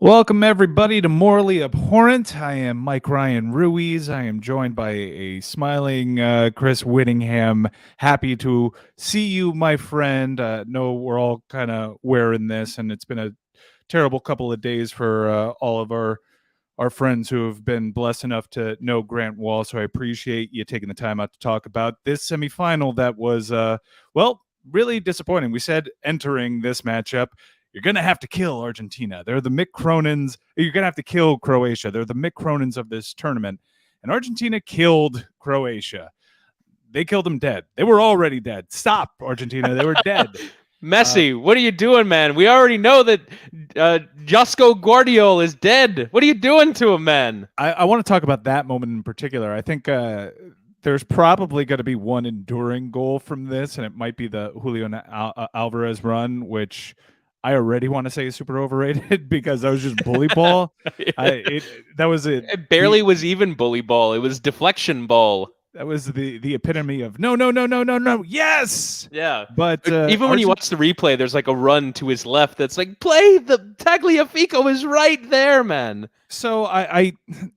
Welcome, everybody, to Morally Abhorrent. I am Mike Ryan Ruiz. I am joined by a smiling Chris Wittyngham. Happy to see you, my friend. No, we're all kind of wearing this, and it's been a terrible couple of days for all of our friends who have been blessed enough to know Grant Wall. So I appreciate you taking the time out to talk about this semifinal that was, really disappointing. We said entering this matchup, you're going to have to kill Argentina. They're the Mick Cronins. You're going to have to kill Croatia. They're the Mick Cronins of this tournament. And Argentina killed Croatia. They killed them dead. They were already dead. Stop, Argentina. They were dead. Messi, what are you doing, man? We already know that Josko Guardiola is dead. What are you doing to him, man? I want to talk about that moment in particular. I think there's probably going to be one enduring goal from this, and it might be the Julian Alvarez run, which I already want to say is super overrated because that was just bully ball. That was it. It barely was even bully ball. It was deflection ball. That was the epitome of no, yes. Yeah, but even when you watch the replay, there's like a run to his left that's like, play the Tagliafico is right there, man. So I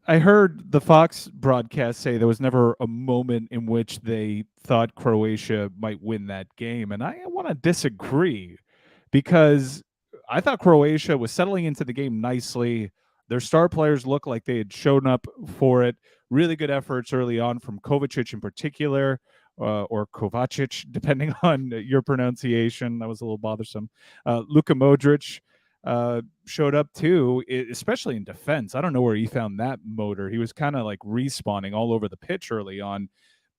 heard the Fox broadcast say there was never a moment in which they thought Croatia might win that game, and I want to disagree. Because I thought Croatia was settling into the game nicely. Their star players looked like they had shown up for it. Really good efforts early on from Kovacic in particular, or Kovacic, depending on your pronunciation. That was a little bothersome. Luka Modric showed up too, especially in defense. I don't know where he found that motor. He was kind of like respawning all over the pitch early on.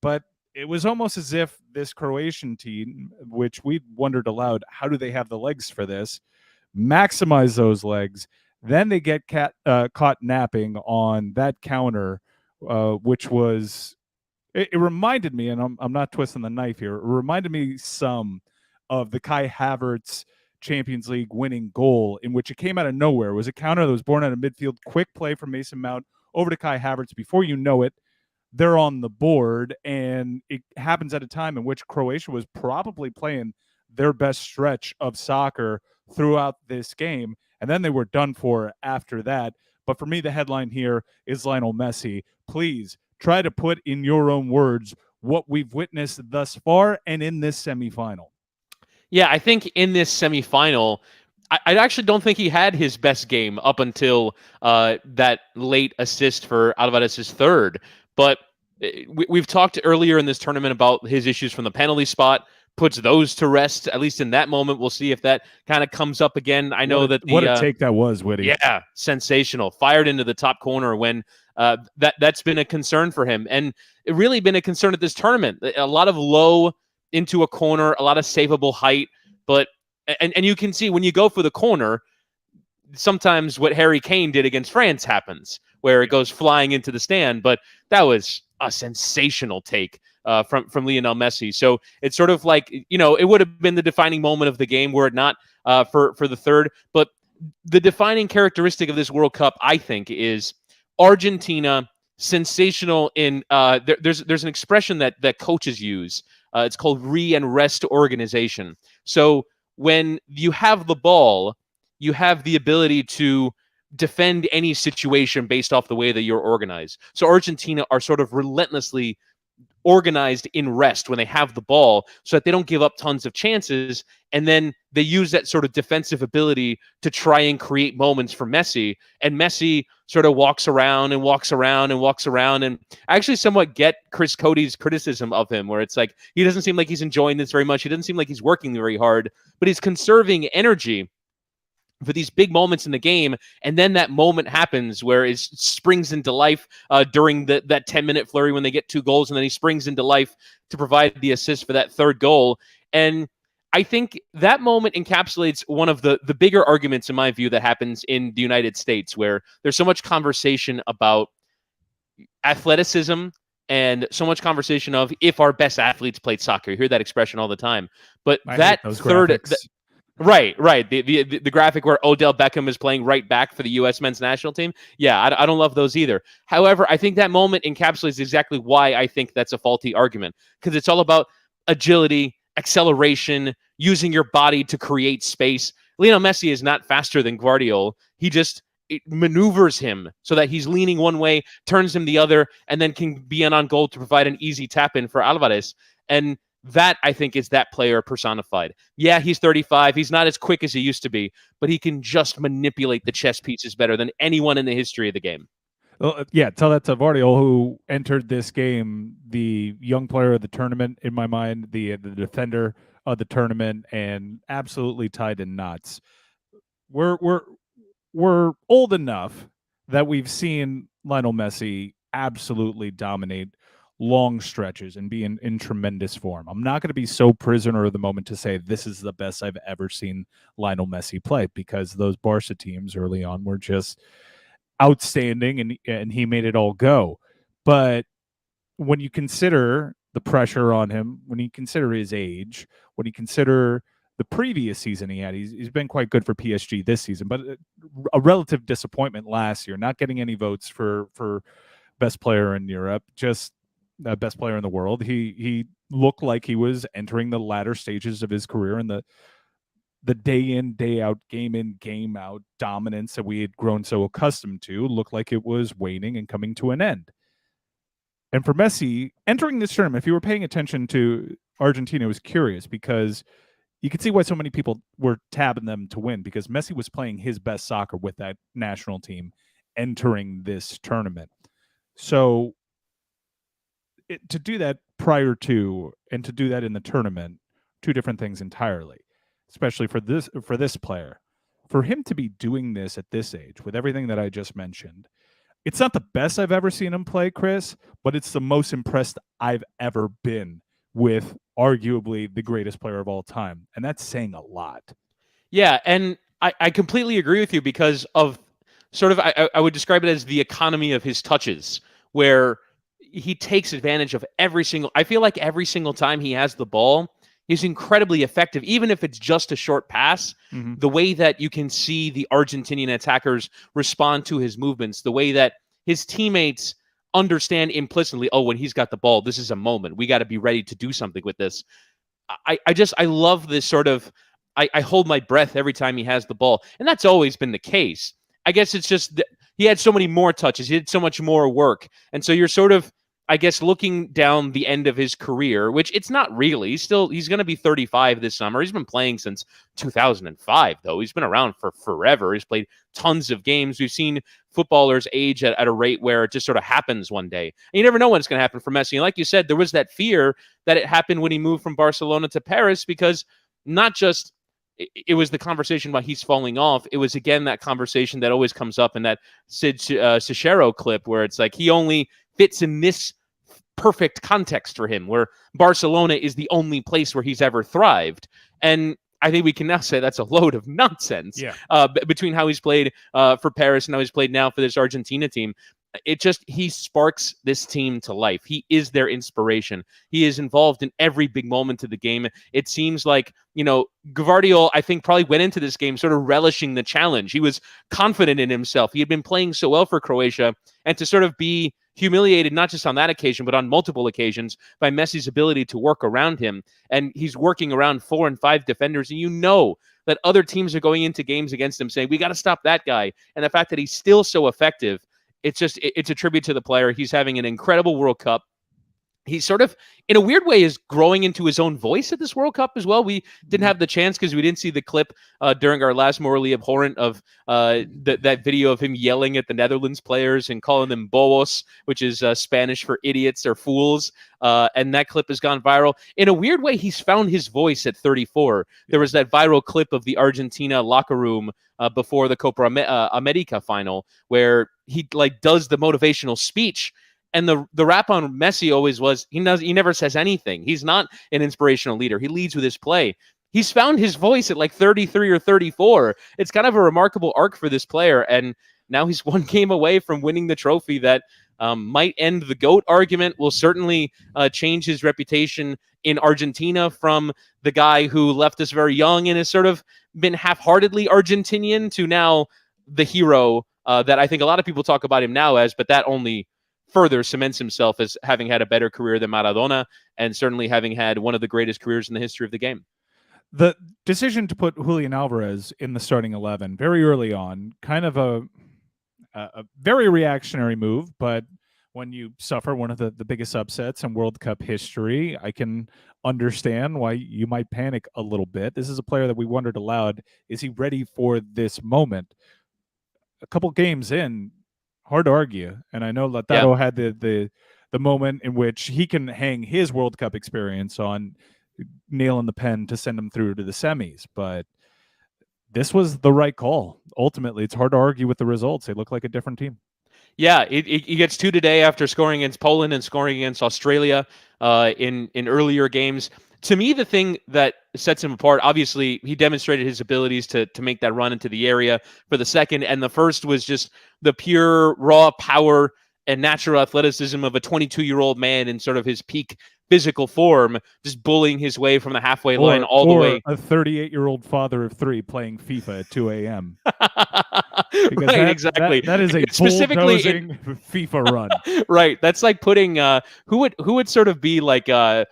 But it was almost as if this Croatian team, which we wondered aloud, how do they have the legs for this? Maximize those legs. Then they get caught napping on that counter, which was, it reminded me, and I'm not twisting the knife here, it reminded me some of the Kai Havertz Champions League winning goal, in which it came out of nowhere. It was a counter that was born out of midfield, quick play from Mason Mount over to Kai Havertz. Before you know it, they're on the board, and it happens at a time in which Croatia was probably playing their best stretch of soccer throughout this game, and then they were done for after that. But for me, the headline here is Lionel Messi. Please try to put in your own words what we've witnessed thus far and in this semifinal. Yeah, I think in this semifinal, I actually don't think he had his best game up until that late assist for Alvarez's third. But we've talked earlier in this tournament about his issues from the penalty spot, puts those to rest, at least in that moment. We'll see if that kind of comes up again. I know what a take that was, Witty. Yeah, sensational. Fired into the top corner when that's been a concern for him. And it really been a concern at this tournament. A lot of low into a corner, a lot of savable height. But and you can see when you go for the corner, sometimes what Harry Kane did against France happens, where it goes flying into the stand. But that was a sensational take from Lionel Messi. So it's sort of like, it would have been the defining moment of the game were it not for the third. But the defining characteristic of this World Cup, I think, is Argentina sensational in there's an expression that coaches use. It's called re and rest organization. So when you have the ball, you have the ability to defend any situation based off the way that you're organized. So Argentina are sort of relentlessly organized in rest when they have the ball so that they don't give up tons of chances. And then they use that sort of defensive ability to try and create moments for Messi. And Messi sort of walks around and walks around and walks around. And I actually somewhat get Chris Cody's criticism of him, where it's like, he doesn't seem like he's enjoying this very much. He doesn't seem like he's working very hard, but he's conserving energy for these big moments in the game. And then that moment happens where it springs into life during that 10-minute flurry when they get 2 goals, and then he springs into life to provide the assist for that third goal. And I think that moment encapsulates one of the bigger arguments, in my view, that happens in the United States, where there's so much conversation about athleticism and so much conversation of if our best athletes played soccer. You hear that expression all the time. But that third... Right. The graphic where Odell Beckham is playing right back for the U.S. men's national team. Yeah, I don't love those either. However, I think that moment encapsulates exactly why I think that's a faulty argument, because it's all about agility, acceleration, using your body to create space. Lionel Messi is not faster than Guardiola. He just it maneuvers him so that he's leaning one way, turns him the other, and then can be on goal to provide an easy tap in for Alvarez. And that, I think, is that player personified. Yeah, he's 35. He's not as quick as he used to be, but he can just manipulate the chess pieces better than anyone in the history of the game. Well, yeah, tell that to Vardiol, who entered this game, the young player of the tournament, in my mind, the defender of the tournament, and absolutely tied in knots. We're old enough that we've seen Lionel Messi absolutely dominate long stretches and be in tremendous form. I'm not going to be so prisoner of the moment to say this is the best I've ever seen Lionel Messi play, because those Barca teams early on were just outstanding, and he made it all go. But when you consider the pressure on him, when you consider his age, when you consider the previous season he had, he's been quite good for PSG this season, but a relative disappointment last year, not getting any votes for best player in Europe, just best player in the world. He looked like he was entering the latter stages of his career, and the day in, day out, game in, game out dominance that we had grown so accustomed to looked like it was waning and coming to an end. And for Messi, entering this tournament, if you were paying attention to Argentina, it was curious because you could see why so many people were tabbing them to win, because Messi was playing his best soccer with that national team entering this tournament. So to do that prior to and to do that in the tournament, two different things entirely, especially for this player. For him to be doing this at this age with everything that I just mentioned, it's not the best I've ever seen him play, Chris, but it's the most impressed I've ever been with arguably the greatest player of all time. And that's saying a lot. Yeah, and I completely agree with you because of sort of, I would describe it as the economy of his touches, where he takes advantage of I feel like every single time he has the ball, he's incredibly effective, even if it's just a short pass. Mm-hmm. The way that you can see the Argentinian attackers respond to his movements, the way that his teammates understand implicitly, oh, when he's got the ball, this is a moment. We got to be ready to do something with this. I love this sort of, I hold my breath every time he has the ball. And that's always been the case. I guess it's just he had so many more touches. He did so much more work. And so you're sort of, I guess, looking down the end of his career, which it's not really. He's going to be 35 this summer. He's been playing since 2005, though. He's been around for forever. He's played tons of games. We've seen footballers age at a rate where it just sort of happens one day. And you never know when it's going to happen for Messi. And like you said, there was that fear that it happened when he moved from Barcelona to Paris, because not just it was the conversation about he's falling off. It was, again, that conversation that always comes up in that Sid Cicero clip where it's like he only fits in this perfect context for him, where Barcelona is the only place where he's ever thrived. And I think we can now say that's a load of nonsense. Yeah. Between how he's played for Paris and how he's played now for this Argentina team. He sparks this team to life. He is their inspiration. He is involved in every big moment of the game. It seems like, Gvardiol, I think, probably went into this game sort of relishing the challenge. He was confident in himself. He had been playing so well for Croatia, and to sort of be humiliated, not just on that occasion, but on multiple occasions, by Messi's ability to work around him. And he's working around 4 and 5 defenders, and that other teams are going into games against him saying, we got to stop that guy. And the fact that he's still so effective, it's a tribute to the player. He's having an incredible World Cup. He sort of, in a weird way, is growing into his own voice at this World Cup as well. We didn't have the chance because we didn't see the clip during our last morally abhorrent of that video of him yelling at the Netherlands players and calling them bobos, which is Spanish for idiots or fools. And that clip has gone viral. In a weird way, he's found his voice at 34. There was that viral clip of the Argentina locker room before the Copa America final, where he does the motivational speech. And the rap on Messi always was he never says anything. He's not an inspirational leader. He leads with his play. He's found his voice at 33 or 34. It's kind of a remarkable arc for this player. And now he's one game away from winning the trophy that might end the GOAT argument, will certainly change his reputation in Argentina from the guy who left us very young and has sort of been half-heartedly Argentinian to now the hero that I think a lot of people talk about him now as, but that only further cements himself as having had a better career than Maradona, and certainly having had one of the greatest careers in the history of the game. The decision to put Julian Alvarez in the starting 11 very early on, kind of a very reactionary move, but when you suffer one of the biggest upsets in World Cup history, I can understand why you might panic a little bit. This is a player that we wondered aloud, is he ready for this moment? A couple games in, hard to argue. And I know Lautaro had the moment in which he can hang his World Cup experience on nailing the pen to send him through to the semis, but this was the right call. Ultimately, it's hard to argue with the results. They look like a different team. Yeah, he gets 2 today after scoring against Poland and scoring against Australia in earlier games. To me, the thing that sets him apart, obviously, he demonstrated his abilities to make that run into the area for the second, and the first was just the pure raw power and natural athleticism of a 22-year-old man in sort of his peak physical form, just bullying his way from the halfway line all the way. A 38-year-old father of 3 playing FIFA at 2 a.m. Right, exactly. That is a specifically FIFA run. Right. That's like putting who would sort of be like I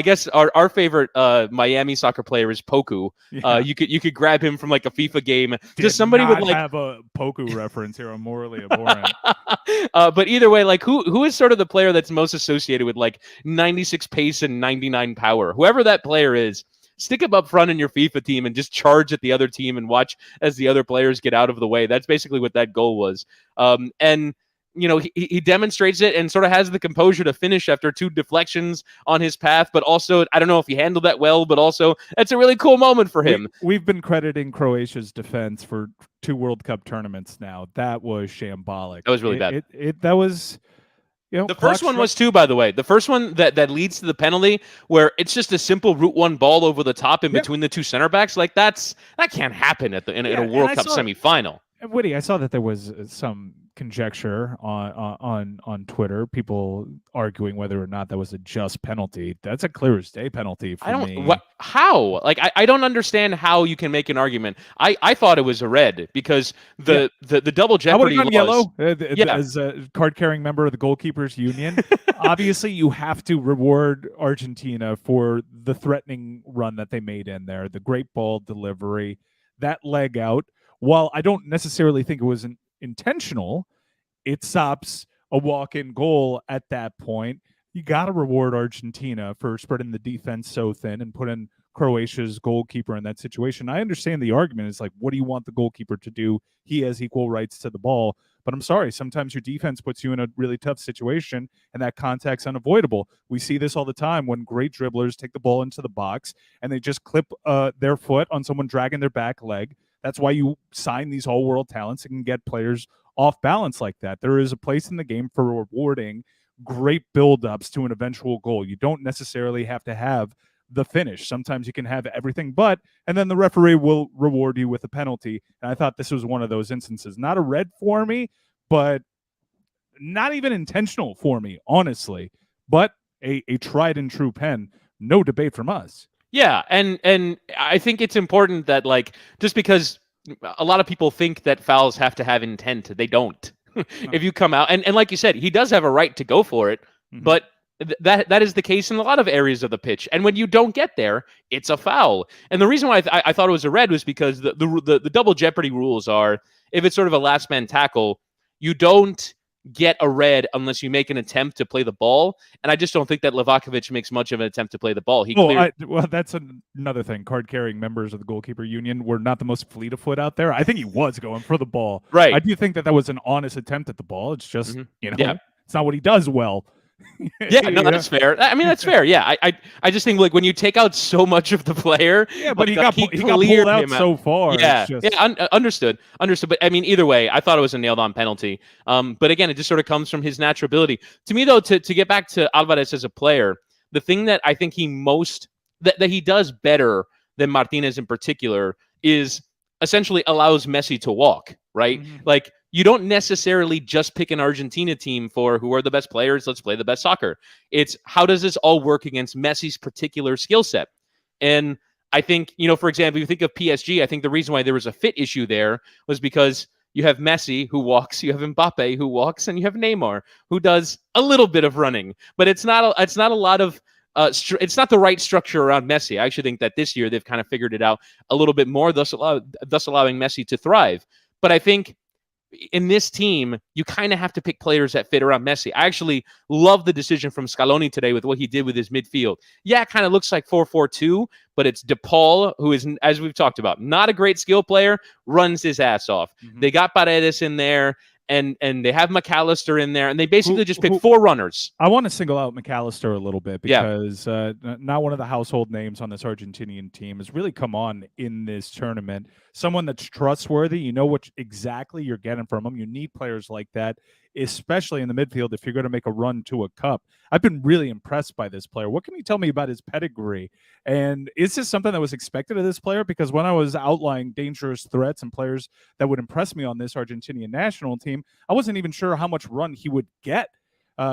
guess our favorite Miami soccer player is Poku. Yeah. You could grab him from like a FIFA game. Just somebody would like have a Poku reference here. I'm morally abhorrent. But either way, like who is sort of the player that's most associated with like 96 pace and 99 power? Whoever that player is, stick him up front in your FIFA team and just charge at the other team and watch as the other players get out of the way. That's basically what that goal was. And you know, he demonstrates it and sort of has the composure to finish after 2 deflections on his path. But also, I don't know if he handled that well, but also it's a really cool moment for him. We've been crediting Croatia's defense for 2 World Cup tournaments now. That was shambolic. That was really bad. That was... You know, the first one was too, by the way. The first one that leads to the penalty, where it's just a simple route one ball over the top in between the 2 center backs. Like that can't happen in a World Cup semifinal. And Witty, I saw that there was some conjecture on Twitter, people arguing whether or not that was a just penalty. That's a clear as day penalty for me. How? Like I don't understand how you can make an argument. I thought it was a red because the double jeopardy was yellow. As Yeah. a card-carrying member of the goalkeepers union, obviously you have to reward Argentina for the threatening run that they made in there, the great ball delivery, that leg out. While I don't necessarily think it was intentional, it stops a walk-in goal at that point. You got to reward Argentina for spreading the defense so thin and putting Croatia's goalkeeper in that situation. I understand the argument. It's like, what do you want the goalkeeper to do? He has equal rights to the ball. But I'm sorry, sometimes your defense puts you in a really tough situation, and that contact's unavoidable. We see this all the time when great dribblers take the ball into the box, and they just clip their foot on someone dragging their back leg. That's why you sign these all-world talents and can get players off balance like that. There is a place in the game for rewarding great build-ups to an eventual goal. You don't necessarily have to have the finish. Sometimes you can have everything but, and then the referee will reward you with a penalty. And I thought this was one of those instances. Not a red for me, but not even intentional for me, honestly. But a tried and true pen. No debate from us. Yeah, and I think it's important that, like, just because a lot of people think that fouls have to have intent, they don't. If you come out, and like you said, he does have a right to go for it, but that is the case in a lot of areas of the pitch. And when you don't get there, it's a foul. And the reason why I thought it was a red was because the double jeopardy rules are, if it's sort of a last man tackle, you don't get a red unless you make an attempt to play the ball. And I just don't think that Livakovic makes much of an attempt to play the ball. Well, that's another thing. Card-carrying members of the goalkeeper union were not the most fleet of foot out there. I think he was going for the ball. Right. I do think that was an honest attempt at the ball. It's just, it's not what he does well. That's fair. I mean, that's fair. Yeah, I just think, like, when you take out so much of the player, but he got pulled out so far. Understood. But I mean, either way, I thought it was a nailed on penalty. But again, it just sort of comes from his natural ability. To me, though, to get back to Alvarez as a player, the thing that I think that he does better than Martinez in particular is essentially allows Messi to walk. Right, like. You don't necessarily just pick an Argentina team for who are the best players. Let's play the best soccer. It's how does this all work against Messi's particular skill set? And I think, for example, if you think of PSG, I think the reason why there was a fit issue there was because you have Messi who walks, you have Mbappe who walks, and you have Neymar who does a little bit of running, but it's not a lot of. It's not the right structure around Messi. I actually think that this year they've kind of figured it out a little bit more, thus allowing Messi to thrive. But I think in this team, you kind of have to pick players that fit around Messi. I actually love the decision from Scaloni today with what he did with his midfield. Yeah, it kind of looks like 4-4-2, but it's DePaul, who is, as we've talked about, not a great skill player, runs his ass off. Mhm. They got Paredes in there, and they have McAllister in there, and they basically just pick 4 runners. I want to single out McAllister a little bit Yeah. because not one of the household names on this Argentinian team has really come on in this tournament. Someone that's trustworthy, you know what exactly you're getting from them. You need players like that, especially in the midfield if you're going to make a run to a cup. I've been really impressed by this player. What can you tell me about his pedigree? And is this something that was expected of this player? Because when I was outlining dangerous threats and players that would impress me on this Argentinian national team, I wasn't even sure how much run he would get.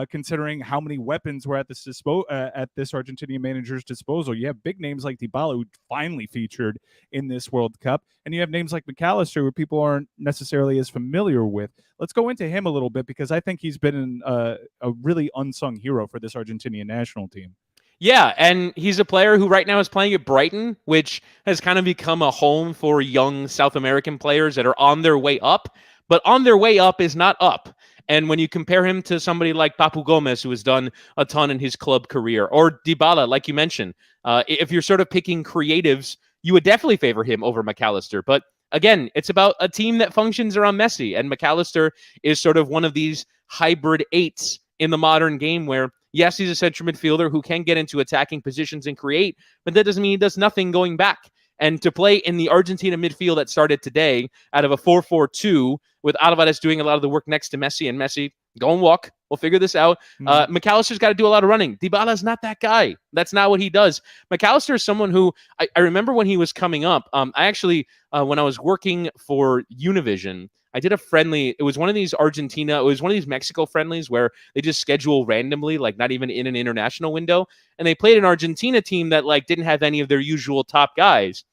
Considering how many weapons were at this Argentinian manager's disposal. You have big names like Dybala, who finally featured in this World Cup, and you have names like McAllister, who people aren't necessarily as familiar with. Let's go into him a little bit because I think he's been a really unsung hero for this Argentinian national team. Yeah, and he's a player who right now is playing at Brighton, which has kind of become a home for young South American players that are on their way up, but on their way up is not up. And when you compare him to somebody like Papu Gomez, who has done a ton in his club career, or Dybala, like you mentioned, if you're sort of picking creatives, you would definitely favor him over McAllister. But again, it's about a team that functions around Messi, and McAllister is sort of one of these hybrid eights in the modern game where, yes, he's a central midfielder who can get into attacking positions and create, but that doesn't mean he does nothing going back. And to play in the Argentina midfield that started today out of a 4-4-2 with Alvarez doing a lot of the work next to Messi, and Messi, go and walk. We'll figure this out. McAllister's got to do a lot of running. Dybala's not that guy. That's not what he does. McAllister is someone who I remember when he was coming up. I actually, when I was working for Univision, I did a friendly. It was one of these Mexico friendlies where they just schedule randomly, like not even in an international window. And they played an Argentina team that like didn't have any of their usual top guys.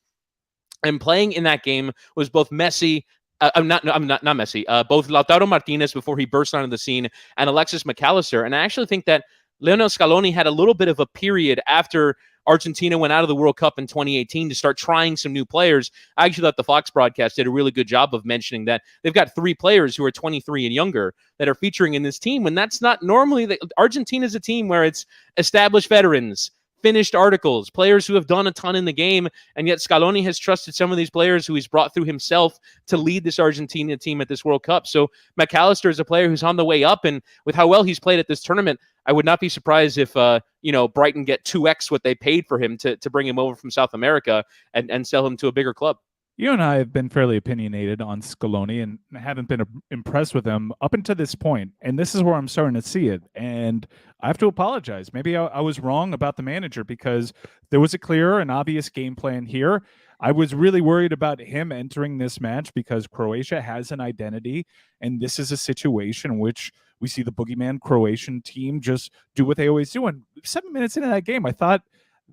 And playing in that game was both Messi. Not Messi. Both Lautaro Martinez before he burst onto the scene and Alexis McAllister. And I actually think that Lionel Scaloni had a little bit of a period after Argentina went out of the World Cup in 2018 to start trying some new players. I actually thought the Fox broadcast did a really good job of mentioning that they've got 3 players who are 23 and younger that are featuring in this team. When that's not normally, Argentina is a team where it's established veterans, finished articles, players who have done a ton in the game, and yet Scaloni has trusted some of these players who he's brought through himself to lead this Argentina team at this World Cup. So McAllister is a player who's on the way up, and with how well he's played at this tournament, I would not be surprised if Brighton get 2x what they paid for him to bring him over from South America and sell him to a bigger club. You and I have been fairly opinionated on Scaloni and haven't been impressed with him up until this point. And this is where I'm starting to see it. And I have to apologize. Maybe I was wrong about the manager because there was a clear and obvious game plan here. I was really worried about him entering this match because Croatia has an identity. And this is a situation in which we see the boogeyman Croatian team just do what they always do. And 7 minutes into that game, I thought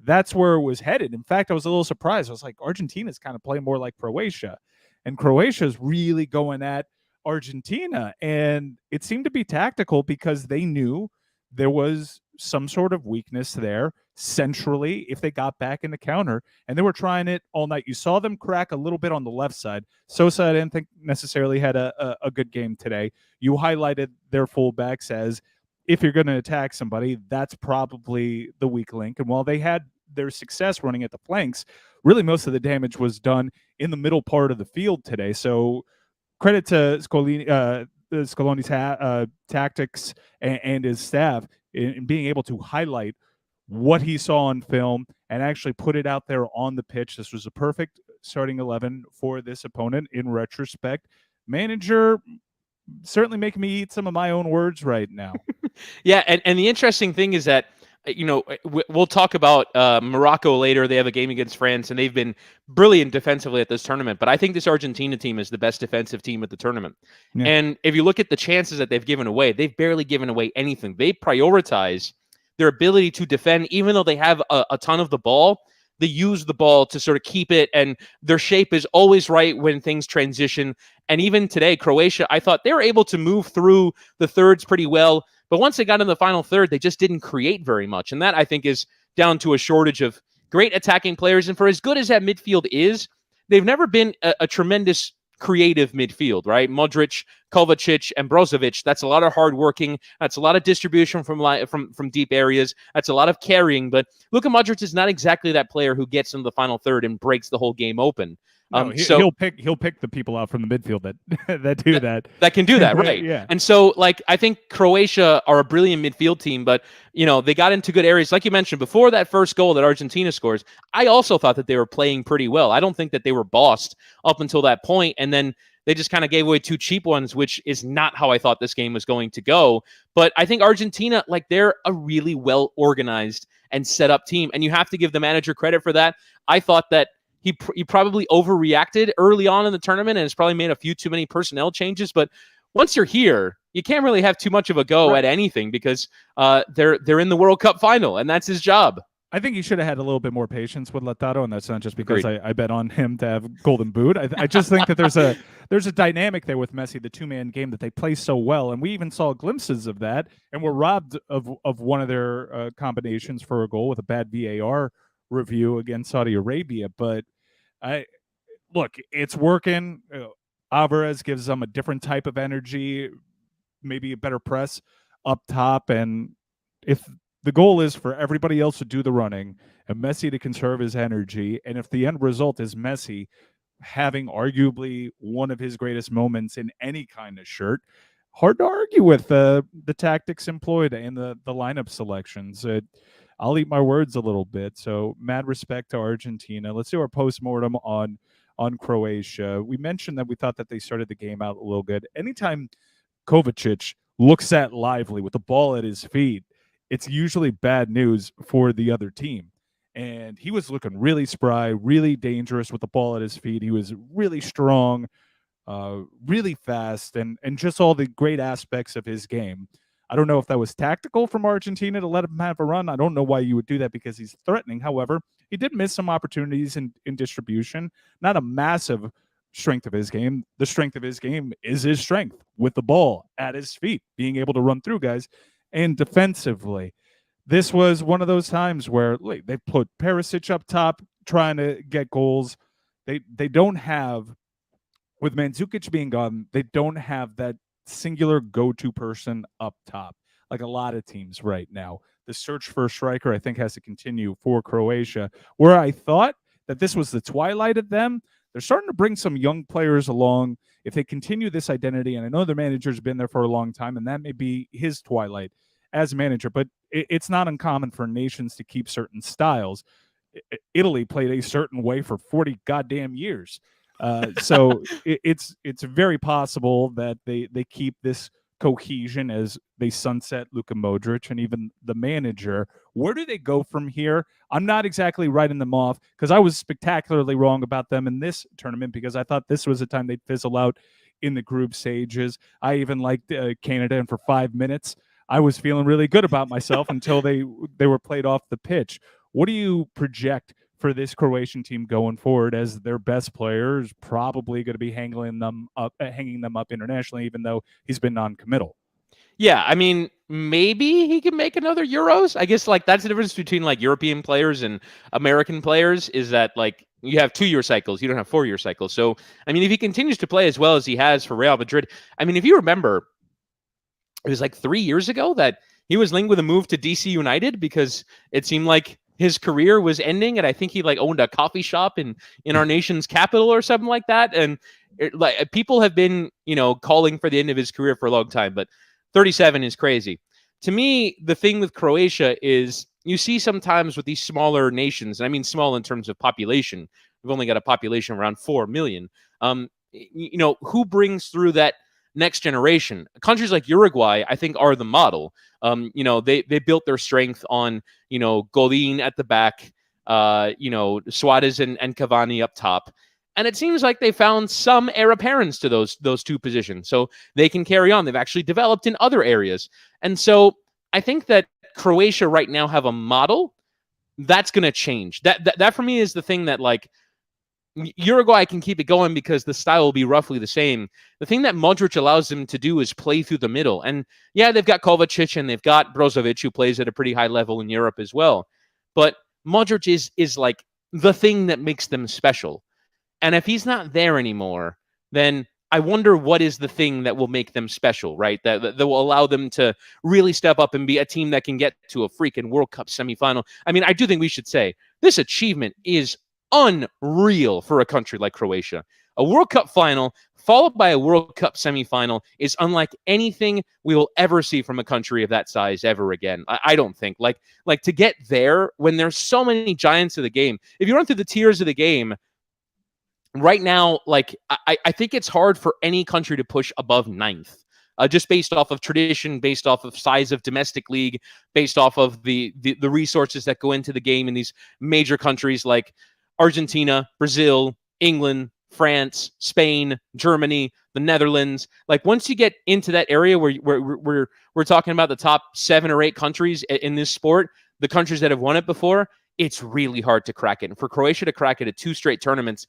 that's where it was headed. In fact, I was a little surprised. I was like, Argentina's kind of playing more like Croatia. And Croatia's really going at Argentina. And it seemed to be tactical because they knew there was some sort of weakness there centrally if they got back in the counter. And they were trying it all night. You saw them crack a little bit on the left side. Sosa, I didn't think necessarily had a good game today. You highlighted their fullbacks as if you're going to attack somebody, that's probably the weak link. And while they had their success running at the flanks, really most of the damage was done in the middle part of the field today. So credit to Scaloni's tactics and his staff in being able to highlight what he saw on film and actually put it out there on the pitch. This was a perfect starting 11 for this opponent in retrospect. Manager certainly making me eat some of my own words right now. Yeah, and the interesting thing is that, we'll talk about Morocco later. They have a game against France, and they've been brilliant defensively at this tournament. But I think this Argentina team is the best defensive team at the tournament. Yeah. And if you look at the chances that they've given away, they've barely given away anything. They prioritize their ability to defend, even though they have a ton of the ball. They use the ball to sort of keep it, and their shape is always right when things transition. And even today, Croatia, I thought they were able to move through the thirds pretty well. But once they got in the final third, they just didn't create very much. And that, I think, is down to a shortage of great attacking players. And for as good as that midfield is, they've never been a tremendous creative midfield, right? Modric, Kovacic, and Brozovic. That's a lot of hard working. That's a lot of distribution from deep areas. That's a lot of carrying. But Luka Modric is not exactly that player who gets into the final third and breaks the whole game open. No, he'll pick the people out from the midfield that do that. That can do that, right? Yeah. And so, like, I think Croatia are a brilliant midfield team, but they got into good areas, like you mentioned before that first goal that Argentina scores. I also thought that they were playing pretty well. I don't think that they were bossed up until that point, and then they just kind of gave away 2 cheap ones, which is not how I thought this game was going to go. But I think Argentina, they're a really well organized and set up team, and you have to give the manager credit for that. I thought that he probably overreacted early on in the tournament and has probably made a few too many personnel changes. But once you're here, you can't really have too much of a go at anything because they're in the World Cup final, and that's his job. I think he should have had a little bit more patience with Lautaro, and that's not just because I bet on him to have Golden Boot. I just think that there's a dynamic there with Messi, the 2-man game that they play so well, and we even saw glimpses of that, and were robbed of one of their combinations for a goal with a bad VAR review against Saudi Arabia. But look, it's working. Alvarez gives them a different type of energy, maybe a better press up top, and if the goal is for everybody else to do the running and Messi to conserve his energy, and if the end result is Messi having arguably one of his greatest moments in any kind of shirt, hard to argue with the tactics employed and the lineup selections. I'll eat my words a little bit. So mad respect to Argentina. Let's do our postmortem on Croatia. We mentioned that we thought that they started the game out a little good. Anytime Kovacic looks that lively with the ball at his feet, it's usually bad news for the other team. And he was looking really spry, really dangerous with the ball at his feet. He was really strong, really fast, and just all the great aspects of his game. I don't know if that was tactical from Argentina to let him have a run. I don't know why you would do that because he's threatening. However, he did miss some opportunities in distribution. Not a massive strength of his game. The strength of his game is his strength with the ball at his feet, being able to run through guys. And defensively, this was one of those times where they put Perisic up top trying to get goals. They don't have, with Mandzukic being gone, they don't have that singular go-to person up top like a lot of teams right now. The search for a striker, I think, has to continue for Croatia, where I thought that this was the twilight of them. They're starting to bring some young players along. If they continue this identity, and I know their manager's been there for a long time, and that may be his twilight as manager, but it's not uncommon for nations to keep certain styles. Italy played a certain way for 40 goddamn years. So it's very possible that they keep this cohesion as they sunset Luka Modric and even the manager. Where do they go from here? I'm not exactly writing them off because I was spectacularly wrong about them in this tournament because I thought this was a time they'd fizzle out in the group stages. I even liked Canada, and for 5 minutes, I was feeling really good about myself until they were played off the pitch. What do you project for this Croatian team going forward, as their best player is probably going to be hanging them up internationally, even though he's been non-committal? Yeah, I mean, maybe he can make another Euros. I guess that's the difference between European players and American players, is that you have 2-year cycles, you don't have 4-year cycles. So, I mean, if he continues to play as well as he has for Real Madrid, I mean, if you remember, it was 3 years ago that he was linked with a move to DC United because it seemed like his career was ending, and I think he owned a coffee shop in our nation's capital or something like that. And people have been, calling for the end of his career for a long time, but 37 is crazy. To me, the thing with Croatia is you see sometimes with these smaller nations, and I mean small in terms of population. We've only got a population of around 4 million. Who brings through that next generation? Countries like Uruguay, I think, are the model. They built their strength on, Godin at the back, Suarez and Cavani up top. And it seems like they found some heir apparents to those two positions. So they can carry on. They've actually developed in other areas. And so I think that Croatia right now have a model that's going to change. That for me is the thing that Uruguay can keep it going because the style will be roughly the same. The thing that Modric allows them to do is play through the middle. And yeah, they've got Kovacic and they've got Brozovic, who plays at a pretty high level in Europe as well. But Modric is the thing that makes them special. And if he's not there anymore, then I wonder what is the thing that will make them special, right? That will allow them to really step up and be a team that can get to a freaking World Cup semifinal. I mean, I do think we should say this achievement is unreal for a country like Croatia. A World Cup final followed by a World Cup semifinal is unlike anything we will ever see from a country of that size ever again. I don't think. Like to get there when there's so many giants of the game. If you run through the tiers of the game, right now, like I think it's hard for any country to push above ninth, just based off of tradition, based off of size of domestic league, based off of the resources that go into the game in these major countries like Argentina, Brazil, England, France, Spain, Germany, the Netherlands. Like once you get into that area where we're talking about the top 7 or 8 countries in this sport, the countries that have won it before, it's really hard to crack it. And for Croatia to crack it at 2 straight tournaments,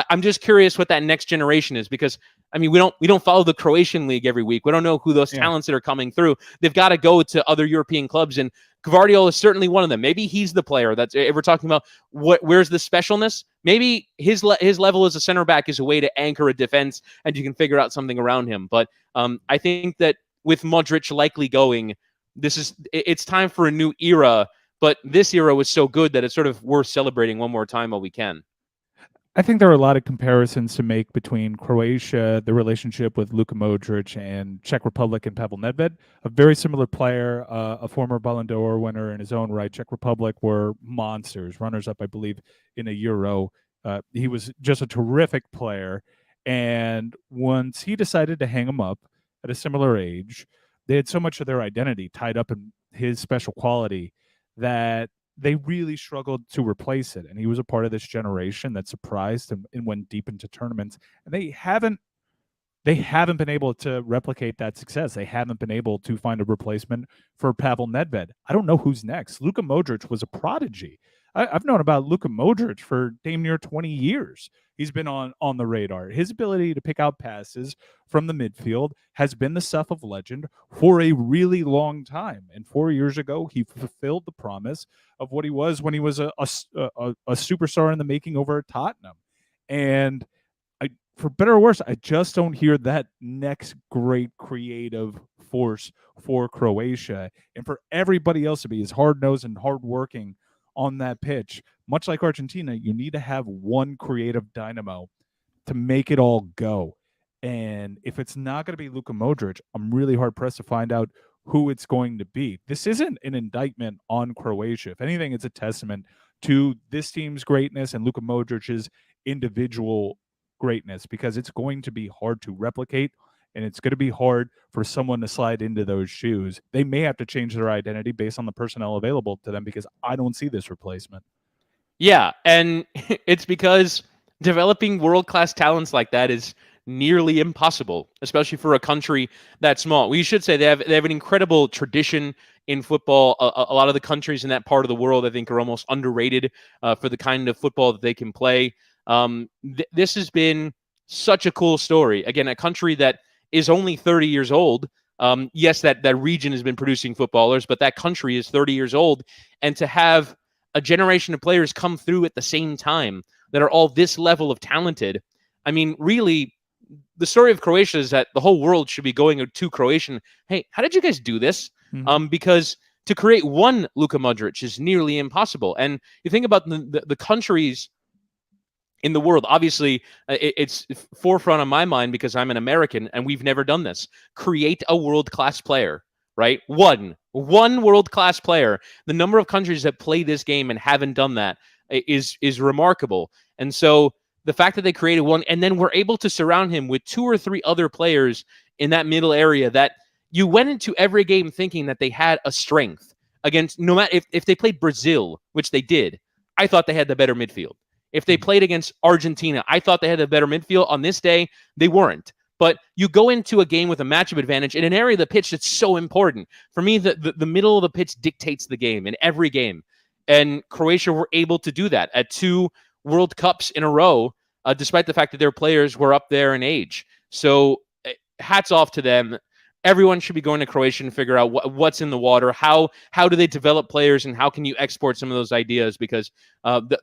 I'm just curious what that next generation is, because I mean we don't follow the Croatian league every week. We don't know who those talents that are coming through. They've got to go to other European clubs, and Gvardiol is certainly one of them. Maybe he's the player that's, if we're talking about where's the specialness, maybe his level as a center back is a way to anchor a defense, and you can figure out something around him. But I think that with Modric likely going, it's time for a new era. But this era was so good that it's sort of worth celebrating one more time while we can. I think there are a lot of comparisons to make between Croatia, the relationship with Luka Modric, and Czech Republic and Pavel Nedved. A very similar player, a former Ballon d'Or winner in his own right. Czech Republic were monsters, runners-up, I believe, in a Euro. He was just a terrific player. And once he decided to hang him up at a similar age, they had so much of their identity tied up in his special quality that they really struggled to replace it. And he was a part of this generation that surprised and went deep into tournaments. And they haven't been able to replicate that success. They haven't been able to find a replacement for Pavel Nedved. I don't know who's next. Luka Modric was a prodigy. I've known about Luka Modric for damn near 20 years. He's been on the radar. His ability to pick out passes from the midfield has been the stuff of legend for a really long time. And 4 years ago, he fulfilled the promise of what he was when he was a superstar in the making over at Tottenham. And for better or worse, I just don't hear that next great creative force for Croatia. And for everybody else to be as hard-nosed and hard-working on that pitch, much like Argentina, you need to have one creative dynamo to make it all go. And if it's not going to be Luka Modric, I'm really hard-pressed to find out who it's going to be. This isn't an indictment on Croatia. If anything, it's a testament to this team's greatness and Luka Modric's individual greatness, because it's going to be hard to replicate, and it's going to be hard for someone to slide into those shoes. They may have to change their identity based on the personnel available to them, because I don't see this replacement. Yeah, and it's because developing world-class talents like that is nearly impossible, especially for a country that small. We should say they have an incredible tradition in football. A lot of the countries in that part of the world, I think, are almost underrated for the kind of football that they can play. This has been such a cool story. Again, a country that is only 30 years old. Yes, that region has been producing footballers, but that country is 30 years old. And to have a generation of players come through at the same time that are all this level of talented, I mean, really, the story of Croatia is that the whole world should be going to Croatian. Hey, how did you guys do this? Mm-hmm. Because to create one Luka Modric is nearly impossible. And you think about the countries in the world, obviously, it's forefront on my mind because I'm an American and we've never done this. Create a world-class player, right? One world-class player. The number of countries that play this game and haven't done that is remarkable. And so the fact that they created one and then were able to surround him with 2 or 3 other players in that middle area that you went into every game thinking that they had a strength against, no matter if they played Brazil, which they did, I thought they had the better midfield. If they played against Argentina, I thought they had the better midfield. On this day, they weren't. But you go into a game with a matchup advantage in an area of the pitch that's so important. For me, the middle of the pitch dictates the game in every game. And Croatia were able to do that at 2 World Cups in a row, despite the fact that their players were up there in age. So hats off to them. Everyone should be going to Croatia and figure out what's in the water. How do they develop players, and how can you export some of those ideas? Because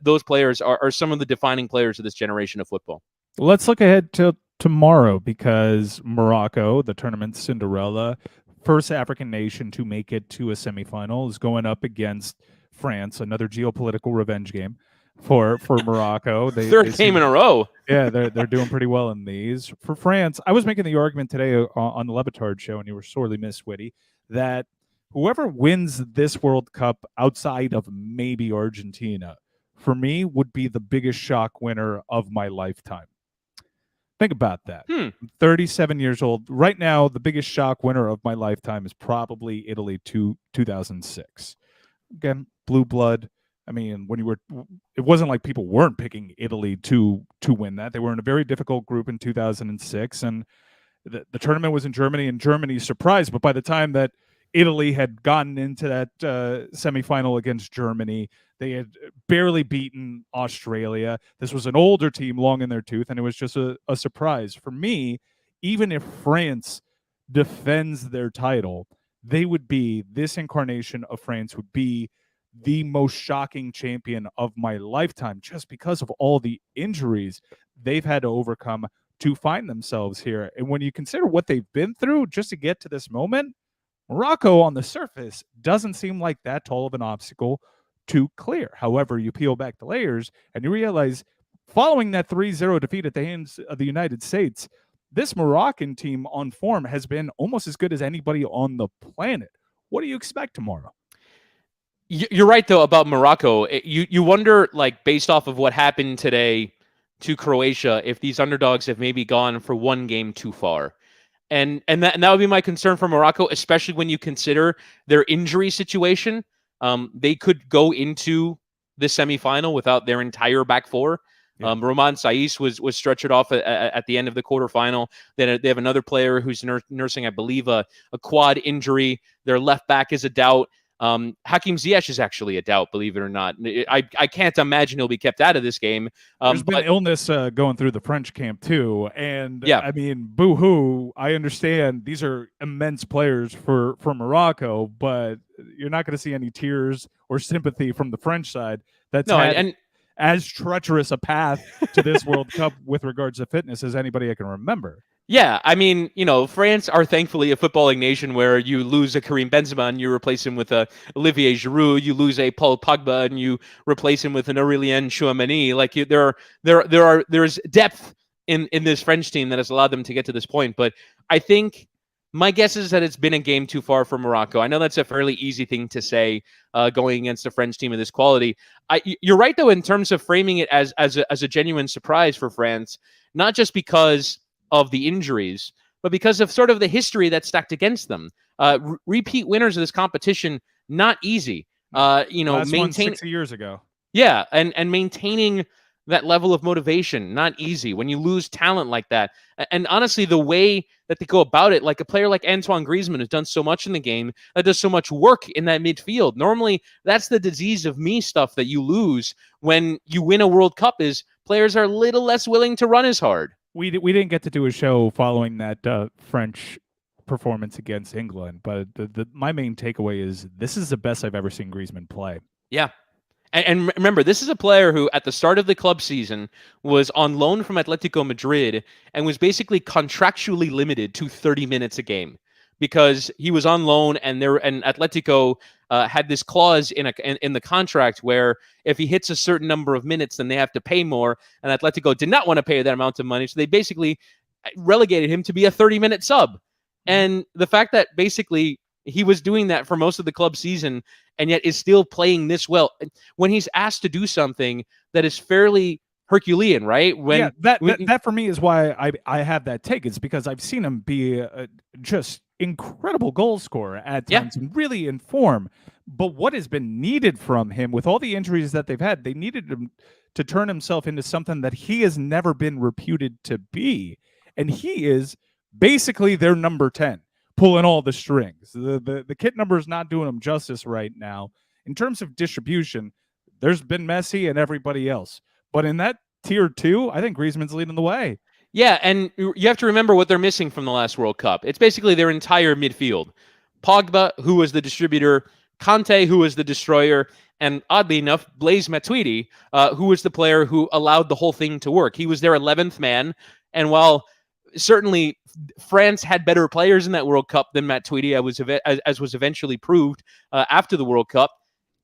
those players are some of the defining players of this generation of football. Let's look ahead to tomorrow, because Morocco, the tournament Cinderella, first African nation to make it to a semifinal, is going up against France, another geopolitical revenge game for Morocco. They Third game seem in a row. yeah, they're doing pretty well in these. For France, I was making the argument today on the Levitard show, and you were sorely missed, Witty, that whoever wins this World Cup outside of maybe Argentina, for me, would be the biggest shock winner of my lifetime. Think about that. I'm 37 years old. Right now, the biggest shock winner of my lifetime is probably Italy 2006. Again, blue blood. I mean, it wasn't like people weren't picking Italy to win that. They were in a very difficult group in 2006, and the tournament was in Germany, and Germany surprised. But by the time that Italy had gotten into that semifinal against Germany, they had barely beaten Australia. This was an older team, long in their tooth, and it was just a surprise. For me, even if France defends their title, this incarnation of France would be the most shocking champion of my lifetime, just because of all the injuries they've had to overcome to find themselves here. And when you consider what they've been through just to get to this moment, Morocco on the surface doesn't seem like that tall of an obstacle to clear. However, you peel back the layers and you realize, following that 3-0 defeat at the hands of the United States, this Moroccan team on form has been almost as good as anybody on the planet. What do you expect tomorrow? You're right, though, about Morocco. You wonder, like, based off of what happened today to Croatia, if these underdogs have maybe gone for one game too far. And that would be my concern for Morocco, especially when you consider their injury situation. They could go into the semifinal without their entire back four. Yeah. Roman Saiz was stretchered off at the end of the quarterfinal. Then they have another player who's nursing, I believe, a quad injury. Their left back is a doubt. Hakim Ziyech is actually a doubt, believe it or not. I can't imagine he'll be kept out of this game. There's been illness going through the French camp too, and yeah, I mean, boo-hoo. I understand these are immense players for Morocco, but you're not going to see any tears or sympathy from the French side. That's had as treacherous a path to this World Cup with regards to fitness as anybody I can remember. Yeah, I mean, France are thankfully a footballing nation where you lose a Karim Benzema and you replace him with a Olivier Giroud. You lose a Paul Pogba and you replace him with an Aurelien Tchouameni. Like there's depth in this French team that has allowed them to get to this point. But I think my guess is that it's been a game too far for Morocco. I know that's a fairly easy thing to say going against a French team of this quality. You're right, though, in terms of framing it as a genuine surprise for France, not just because of the injuries, but because of sort of the history that's stacked against them. Repeat winners of this competition, not easy. Last one 6 years ago. Yeah, and maintaining that level of motivation, not easy when you lose talent like that. And honestly, the way that they go about it, like a player like Antoine Griezmann has done so much in the game, that does so much work in that midfield. Normally, that's the disease of me stuff that you lose when you win a World Cup, is players are a little less willing to run as hard. We didn't get to do a show following that French performance against England, but my main takeaway is this is the best I've ever seen Griezmann play. Yeah. And remember, this is a player who, at the start of the club season, was on loan from Atletico Madrid and was basically contractually limited to 30 minutes a game because he was on loan, and Atletico had this clause in the contract where if he hits a certain number of minutes, then they have to pay more. And Atletico did not want to pay that amount of money, so they basically relegated him to be a 30-minute sub. And the fact that basically he was doing that for most of the club season and yet is still playing this well when he's asked to do something that is fairly Herculean, right? That for me is why I have that take. It's because I've seen him be just incredible goal scorer at times and really in form. But what has been needed from him with all the injuries that they've had, they needed him to turn himself into something that he has never been reputed to be. And he is basically their number 10, pulling all the strings. The kit number is not doing him justice right now. In terms of distribution, there's been Messi and everybody else. But in that tier 2, I think Griezmann's leading the way. Yeah, and you have to remember what they're missing from the last World Cup. It's basically their entire midfield. Pogba, who was the distributor, Kanté, who was the destroyer, and oddly enough, Blaise Matuidi, who was the player who allowed the whole thing to work. He was their 11th man, and while certainly France had better players in that World Cup than Matt Tweedy, as was eventually proved after the World Cup.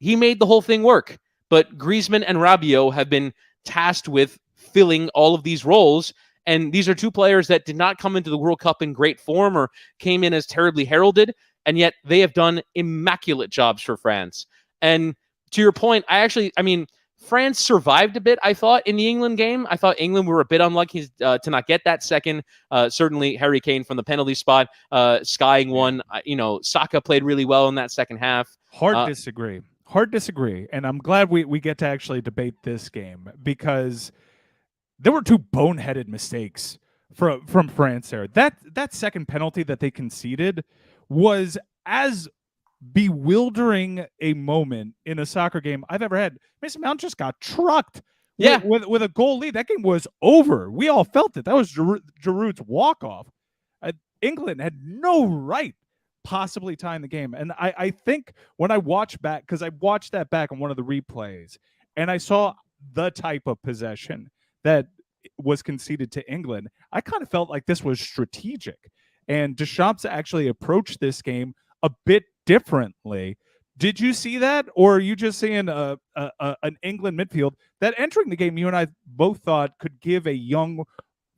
He made the whole thing work. But Griezmann and Rabiot have been tasked with filling all of these roles. And these are two players that did not come into the World Cup in great form or came in as terribly heralded. And yet they have done immaculate jobs for France. And to your point, France survived a bit, I thought, in the England game. I thought England were a bit unlucky to not get that second. Certainly Harry Kane from the penalty spot, skying one. Saka played really well in that second half. Hard disagree. And I'm glad we get to actually debate this game, because there were two boneheaded mistakes from France there. That second penalty that they conceded was as bewildering a moment in a soccer game I've ever had. Mason Mount just got trucked with a goal lead. That game was over. We all felt it. That was Giroud's walk-off. England had no right possibly tying the game. And I think when I watch back, because I watched that back on one of the replays, and I saw the type of possession that was conceded to England, I kind of felt like this was strategic. And Deschamps actually approached this game a bit differently. Did you see that? Or are you just seeing an England midfield that entering the game, you and I both thought could give a young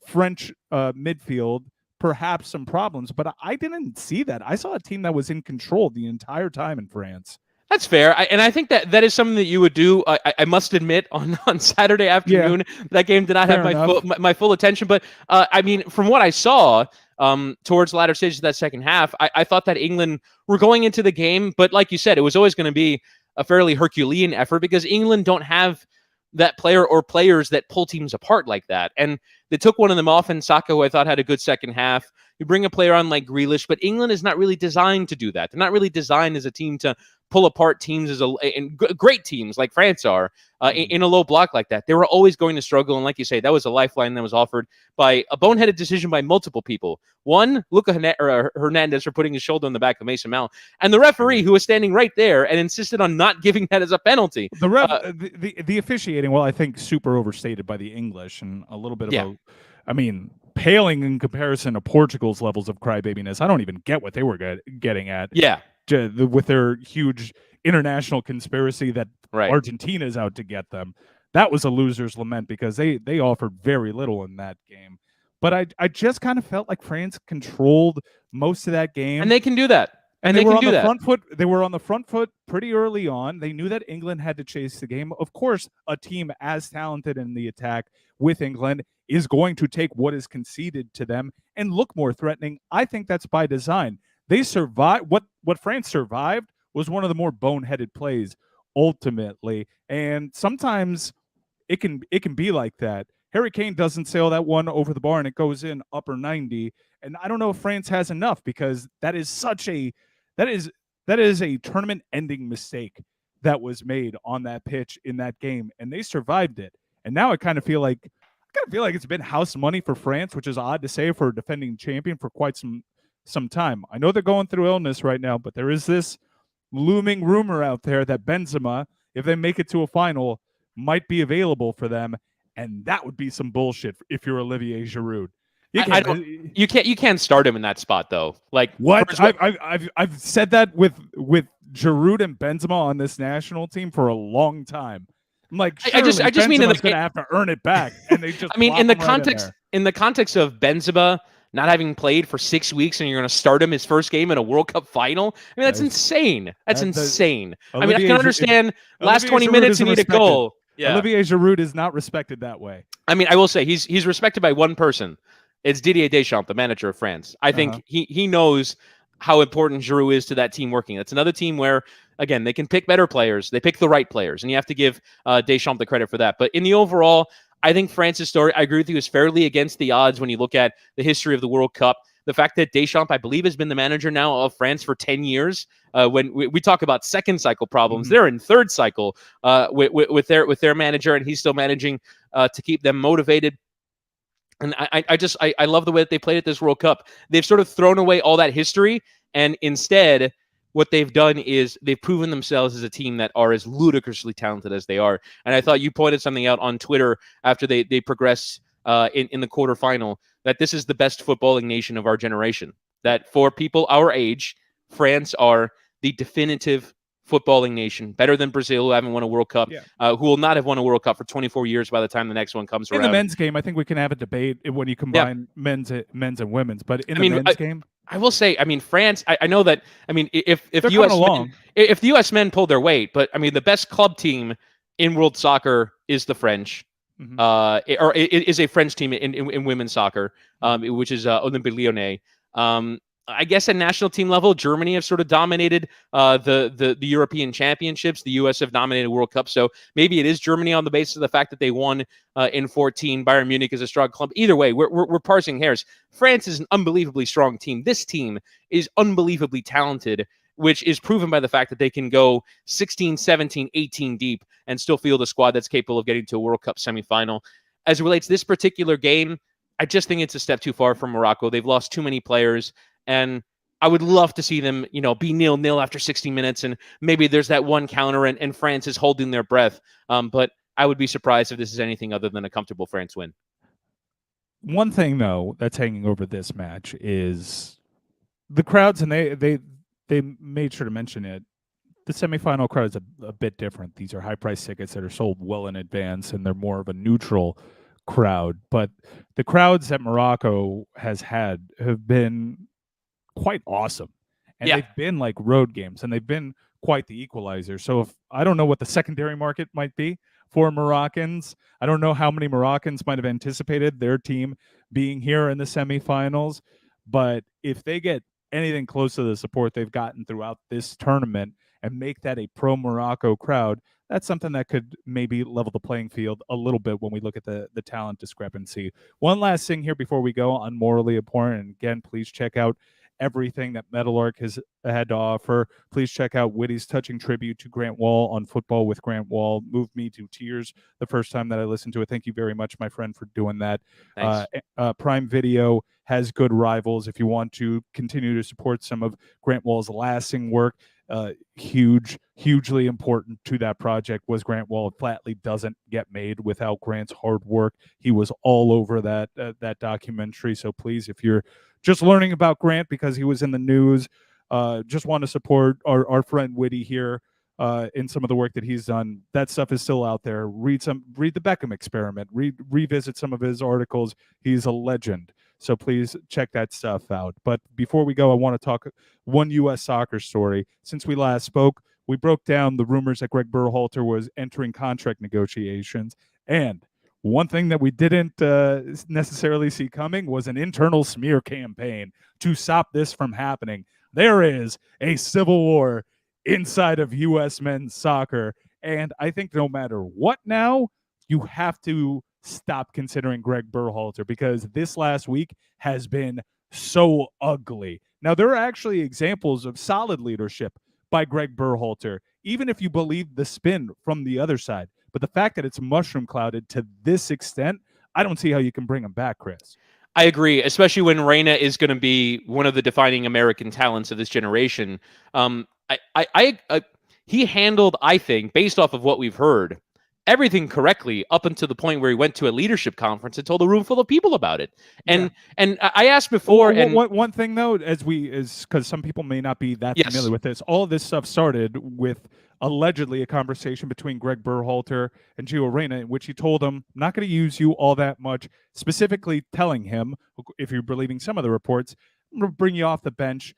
French midfield perhaps some problems, but I didn't see that. I saw a team that was in control the entire time in France. That's fair. And I think that is something that you would do. I must admit, on Saturday afternoon, that game did not have my full attention. But from what I saw towards the latter stages of that second half, I thought that England were going into the game. But like you said, it was always going to be a fairly Herculean effort, because England don't have that player or players that pull teams apart like that. And they took one of them off in Saka, who I thought had a good second half. You bring a player on like Grealish, but England is not really designed to do that. They're not really designed as a team to pull apart teams and great teams like France are in a low block like that. They were always going to struggle. And like you say, that was a lifeline that was offered by a boneheaded decision by multiple people. One, Hernandez for putting his shoulder on the back of Mason Mount, and the referee, who was standing right there and insisted on not giving that as a penalty. The officiating, well, I think super overstated by the English, and a little bit of paling in comparison to Portugal's levels of crybabiness. I don't even get what they were getting at. Yeah. With their huge international conspiracy that Argentina is out to get them. That was a loser's lament, because they offered very little in that game. But I just kind of felt like France controlled most of that game. And they can do that. And they were on the front foot. They were on the front foot pretty early on. They knew that England had to chase the game. Of course, a team as talented in the attack with England is going to take what is conceded to them and look more threatening. I think that's by design. They survived. What France survived was one of the more boneheaded plays ultimately. And sometimes it can be like that. Harry Kane doesn't sail that one over the bar and it goes in upper 90. And I don't know if France has enough, because that is a tournament ending mistake that was made on that pitch in that game, and they survived it. And now I kind of feel like it's been house money for France, which is odd to say for a defending champion for quite some time. I know they're going through illness right now, but there is this looming rumor out there that Benzema, if they make it to a final, might be available for them, and that would be some bullshit if you're Olivier Giroud. You can't start him in that spot though. Like what? I've said that with Giroud and Benzema on this national team for a long time. I'm like, I just mean Benzema's going to have to earn it back, and they just. In the context of Benzema not having played for 6 weeks, and you're going to start him his first game in a World Cup final. That's insane. That's insane. I can understand last 20 minutes you need a goal. Yeah. Olivier Giroud is not respected that way. I will say he's respected by one person. It's Didier Deschamps, the manager of France. I think he knows how important Giroud is to that team working. It's another team where, again, they can pick better players. They pick the right players, and you have to give Deschamps the credit for that. But in the overall, I think France's story, I agree with you, is fairly against the odds when you look at the history of the World Cup. The fact that Deschamps, I believe, has been the manager now of France for 10 years. When we talk about second cycle problems, they're in third cycle with their manager, and he's still managing to keep them motivated. And I love the way that they played at this World Cup. They've sort of thrown away all that history, and instead what they've done is they've proven themselves as a team that are as ludicrously talented as they are. And I thought you pointed something out on Twitter after they progressed in the quarterfinal. that this is the best footballing nation of our generation. That for people our age, France are the definitive footballing nation, better than Brazil, who haven't won a World Cup, who will not have won a World Cup for 24 years by the time the next one comes around. In the men's game, I think we can have a debate when you combine men's and women's, but in the men's game, I will say, I mean, France, I know that, I mean, if the U.S. men pulled their weight, but I mean, the best club team in world soccer is the French, or it is a French team in women's soccer, which is Olympique Lyonnais. I guess at national team level, Germany have sort of dominated the European championships. The U.S. have dominated World Cup. So maybe it is Germany on the basis of the fact that they won in 14. Bayern Munich is a strong club. Either way, we're parsing hairs. France is an unbelievably strong team. This team is unbelievably talented, which is proven by the fact that they can go 16, 17, 18 deep and still field a squad that's capable of getting to a World Cup semifinal. As it relates to this particular game, I just think it's a step too far from Morocco. They've lost too many players. And I would love to see them, be 0-0 after 60 minutes, and maybe there's that one counter, and France is holding their breath. But I would be surprised if this is anything other than a comfortable France win. One thing, though, that's hanging over this match is the crowds, and they made sure to mention it. The semifinal crowd is a bit different. These are high-priced tickets that are sold well in advance, and they're more of a neutral crowd. But the crowds that Morocco has had have been quite awesome, and they've been like road games, and they've been quite the equalizer. So if I don't know what the secondary market might be for Moroccans, I don't know how many Moroccans might have anticipated their team being here in the semifinals, but if they get anything close to the support they've gotten throughout this tournament and make that a pro Morocco crowd, that's something that could maybe level the playing field a little bit when we look at the talent discrepancy. One last thing here before we go on Morally Abhorrent, and again, please check out everything that Meadowlark has had to offer. Please check out Witty's touching tribute to Grant Wall on Football with Grant Wall. Moved me to tears the first time that I listened to it. Thank you very much, my friend, for doing that. Prime Video has good rivals. If you want to continue to support some of Grant Wall's lasting work, hugely important to that project was Grant Wall. It flatly doesn't get made without Grant's hard work. He was all over that documentary. So please, if you're just learning about Grant because he was in the news, just want to support our friend Witty here in some of the work that he's done. That stuff is still out there. Read the Beckham Experiment. Revisit some of his articles. He's a legend. So please check that stuff out. But before we go, I want to talk one U.S. soccer story. Since we last spoke, we broke down the rumors that Greg Berhalter was entering contract negotiations. And one thing that we didn't necessarily see coming was an internal smear campaign to stop this from happening. There is a civil war inside of U.S. men's soccer. And I think no matter what now, you have to stop considering Greg Berhalter, because this last week has been so ugly. Now, there are actually examples of solid leadership by Greg Berhalter, even if you believe the spin from the other side. But the fact that it's mushroom clouded to this extent, I don't see how you can bring him back, Chris. I agree, especially when Reina is going to be one of the defining American talents of this generation. He handled, I think, based off of what we've heard, everything correctly up until the point where he went to a leadership conference and told a room full of people about it. And I asked before. One thing though, because some people may not be that familiar with this, all of this stuff started with allegedly a conversation between Greg Berhalter and Gio Reyna, in which he told him, I'm not going to use you all that much, specifically telling him, if you're believing some of the reports, I'm going to bring you off the bench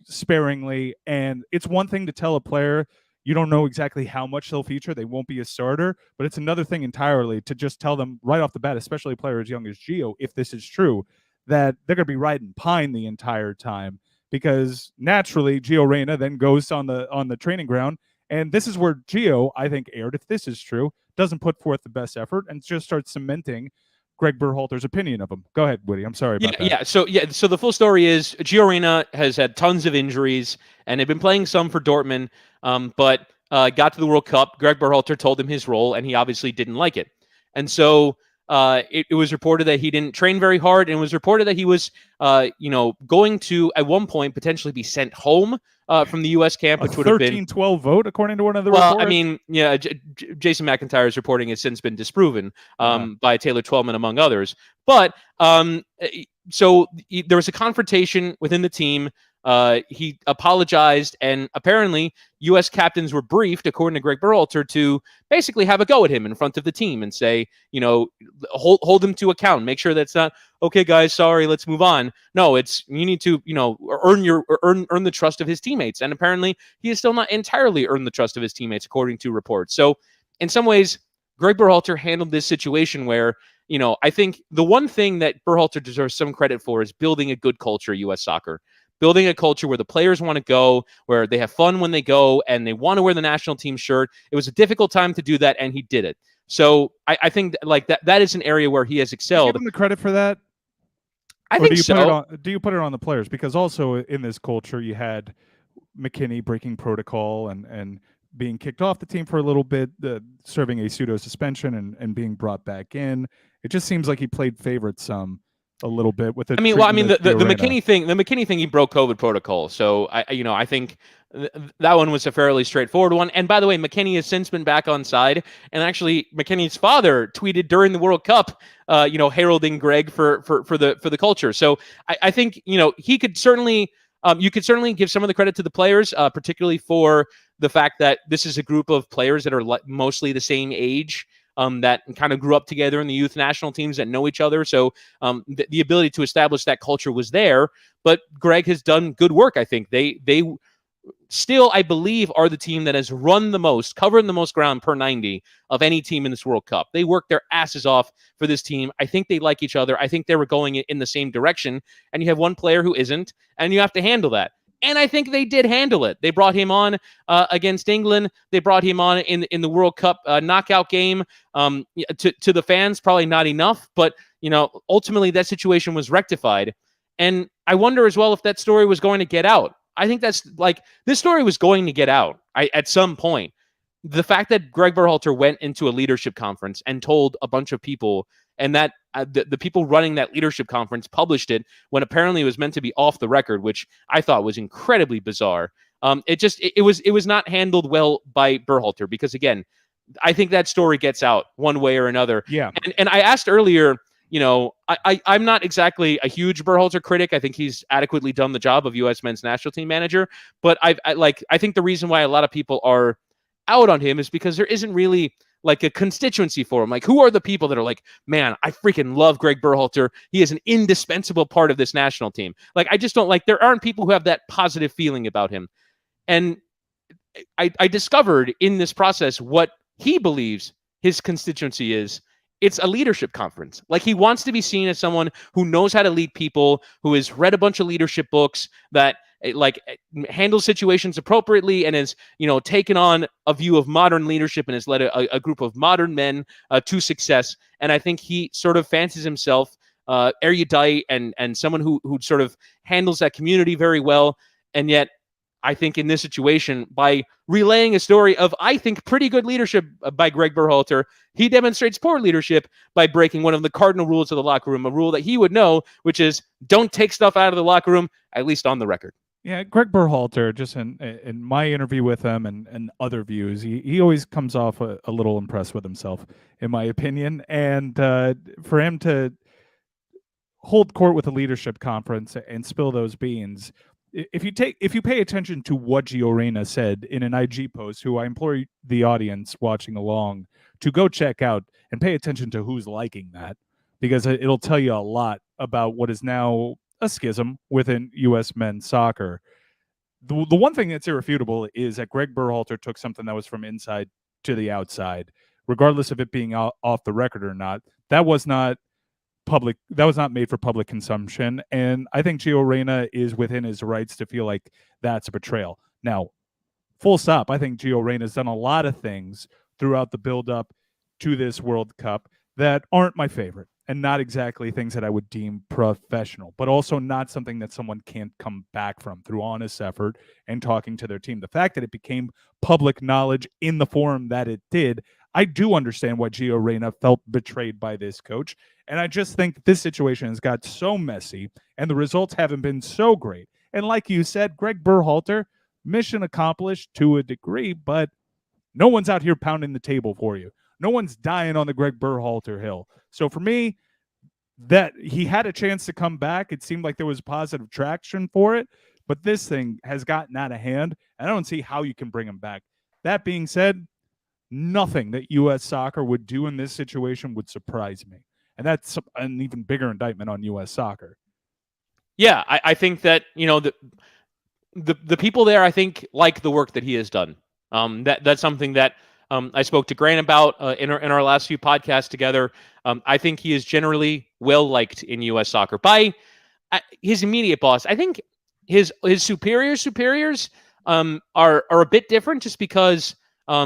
sparingly. And it's one thing to tell a player you don't know exactly how much they'll feature, they won't be a starter, but it's another thing entirely to just tell them right off the bat, especially a player as young as Gio, if this is true, that they're going to be riding pine the entire time, because naturally Gio Reyna then goes on the training ground, and this is where Gio, I think, erred, if this is true, doesn't put forth the best effort and just starts cementing Greg Berhalter's opinion of him. Go ahead, Witty. I'm sorry about that. So the full story is Gio Reyna has had tons of injuries and had been playing some for Dortmund, but got to the World Cup. Greg Berhalter told him his role, and he obviously didn't like it. And so it was reported that he didn't train very hard, and it was reported that he was, going to, at one point, potentially be sent home from the U.S. camp, which would have been 13-12 vote, according to one of the reports. I mean, Jason McIntyre's reporting has since been disproven by Taylor Twellman, among others. But so there was a confrontation within the team. He apologized, and apparently U.S. captains were briefed, according to Greg Berhalter, to basically have a go at him in front of the team and say, hold him to account. Make sure that's not, okay, guys, sorry, let's move on. No, it's, you need to, earn the trust of his teammates. And apparently he has still not entirely earned the trust of his teammates, according to reports. So in some ways, Greg Berhalter handled this situation where, I think the one thing that Berhalter deserves some credit for is building a good culture at U.S. soccer. Building a culture where the players want to go, where they have fun when they go, and they want to wear the national team shirt. It was a difficult time to do that, and he did it. So I think like that is an area where he has excelled. Do you give him the credit for that? I think so. Do you put it on the players? Because also in this culture, you had McKinney breaking protocol and being kicked off the team for a little bit, serving a pseudo suspension and being brought back in. It just seems like he played favorites a little bit with it. The McKinney thing, he broke COVID protocol. So I think that one was a fairly straightforward one. And by the way, McKinney has since been back on side. And actually, McKinney's father tweeted during the World Cup, heralding Greg for the culture. So I think he could certainly. You could certainly give some of the credit to the players, particularly for the fact that this is a group of players that are mostly the same age. That kind of grew up together in the youth national teams that know each other. So the ability to establish that culture was there. But Greg has done good work, I think. They still, I believe, are the team that has run the most, covered the most ground per 90 of any team in this World Cup. They worked their asses off for this team. I think they like each other. I think they were going in the same direction. And you have one player who isn't, and you have to handle that. And I think they did handle it. They brought him on against England. They brought him on in the World Cup knockout game. To the fans, probably not enough, but ultimately that situation was rectified. And I wonder as well if that story was going to get out. I think that's this story was going to get out at some point. The fact that Greg Berhalter went into a leadership conference and told a bunch of people, and that the people running that leadership conference published it when apparently it was meant to be off the record, which I thought was incredibly bizarre. It was not handled well by Berhalter because, again, I think that story gets out one way or another. Yeah. And I asked earlier, I'm not exactly a huge Berhalter critic. I think he's adequately done the job of U.S. men's national team manager. But I think the reason why a lot of people are out on him is because there isn't really like a constituency for him. Like, who are the people that are like, man, I freaking love Greg Berhalter. He is an indispensable part of this national team. Like, I just don't there aren't people who have that positive feeling about him. And I discovered in this process what he believes his constituency is. It's a leadership conference. Like, he wants to be seen as someone who knows how to lead people, who has read a bunch of leadership books, that handles situations appropriately and has, taken on a view of modern leadership and has led a group of modern men to success. And I think he sort of fancies himself erudite and someone who sort of handles that community very well. And yet, I think in this situation, by relaying a story of, I think, pretty good leadership by Greg Berhalter, he demonstrates poor leadership by breaking one of the cardinal rules of the locker room, a rule that he would know, which is don't take stuff out of the locker room, at least on the record. Yeah, Greg Berhalter, just in my interview with him and other views, he always comes off a little impressed with himself, in my opinion. And for him to hold court with a leadership conference and spill those beans, if you pay attention to what Gio Reyna said in an IG post, who I implore the audience watching along to go check out and pay attention to who's liking that, because it'll tell you a lot about what is now a schism within U.S. men's soccer. The one thing that's irrefutable is that Greg Berhalter took something that was from inside to the outside, regardless of it being off the record or not. That was not public. That was not made for public consumption. And I think Gio Reyna is within his rights to feel like that's a betrayal. Now, full stop. I think Gio Reyna has done a lot of things throughout the build-up to this World Cup that aren't my favorite, and not exactly things that I would deem professional, but also not something that someone can't come back from through honest effort and talking to their team. The fact that it became public knowledge in the form that it did, I do understand why Gio Reyna felt betrayed by this coach. And I just think this situation has got so messy and the results haven't been so great. And like you said, Greg Berhalter, mission accomplished to a degree, but no one's out here pounding the table for you. No one's dying on the Greg Berhalter hill. So for me, that he had a chance to come back. It seemed like there was positive traction for it, but this thing has gotten out of hand. And I don't see how you can bring him back. That being said, nothing that U.S. soccer would do in this situation would surprise me. And that's an even bigger indictment on U.S. soccer. Yeah, I think that, the people there, I think, like the work that he has done. That's something that I spoke to Grant about in our last few podcasts together. I think he is generally well liked in U.S. soccer by his immediate boss. I think his superiors are a bit different, just because